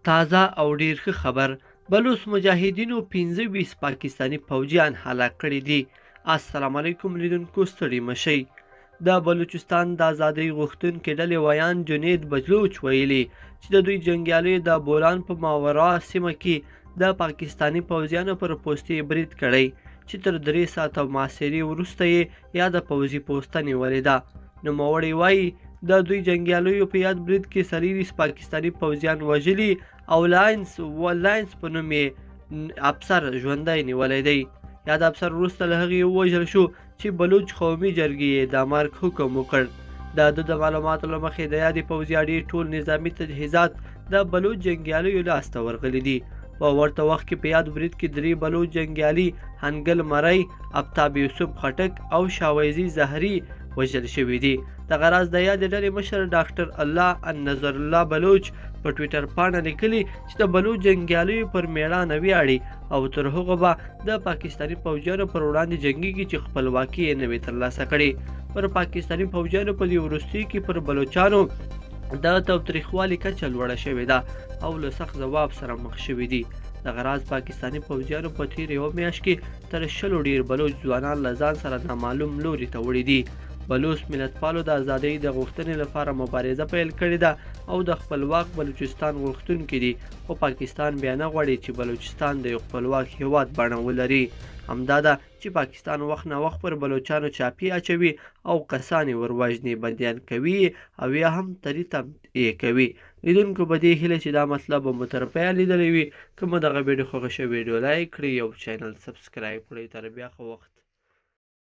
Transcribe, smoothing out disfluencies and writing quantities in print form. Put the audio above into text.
تازه او ډیر ښه خبر بلوچ مجاهدینو 25 پاکستانی فوجیان هلاک کړي دي. السلام علیکم لیدونکو، ستړي مشئ. د بلوچستان د ازادۍ غوښتونکي ډلې ویان جنید بلوچ ویلي چې د دوی جنګیالیو د بولان په ماورا سیمه کې د پاکستانی پوځیانو پر پوستې برید کړی چې تر 3 ساعته محاصرې وروسته یې یاده پوځي پوسته نیولې ده. نوموړی وایي د دوی جنګیالیو په یاد برید کې 40 پاکستانی پوځیان وژلي او لاینس په نوم یې افسر ژوندی نیولی دی. یاد افسر وروسته له هغې ووژل شو چې بلوچ قومي جرګې یې د مرګ حکم وکړ. د ده د معلوماتو له مخې د یادې پوځي اډې ټول نظامي تجهیزات د بلوچ جنګیالیو لاسته ورغلي دي. په ورته وخت کې په یاد برید کې 3 بلوچ جنګیالي هنګل مرۍ، آفتاب یوسف خټک او شاویزي زهري وژل شوي دي. دغه راز د یادې ډلې مشر ډاکټر الله النظر الله بلوچ په ټویټر پاڼه لیکلي چې د بلوچ جنګیالیو پر میړانه ویاړي او تر هغه به د پاکستاني پوځیانو پر وړاندې جنګیږي چې خپلواکي یې نه وي ترلاسه کړې. پر پاکستاني پوځیانو په دې وروستیو کې پر بلوچانو د تاوتریخوالي کچه لوړه شوې ده او له سخت ځواب سره مخ شوي دي. دغه راز پاکستاني پوځیانو په تېره یوه میاشت کې تر 100 ډېر بلوچ ځوانان له ځان سره نامعلوم لوري ته وړي دي. بلوچ ملتپالو د ازادۍ د غوښتنې لپاره مبارزه پیل کړې ده او د خپلواک بلوچستان غوښتونکي دي، خو پاکستان بیا نه غواړي چې بلوچستان د یو خپلواک هیواد بڼه ولري. همدا ده چې پاکستان وخت نه وخت پر بلوچانو چاپی اچوي او کسان یې وروژني، بندیان کوي او یا هم تریتم یې کوي. لیدونکو په دې هیله چې دا مطلب مو تر پایه لیدلی وي. که مو دغه ویډیو خوښه شوې ویډیو لایک کړئ او چینل سبسکرایب کړئ. تر بیا ښه وخت.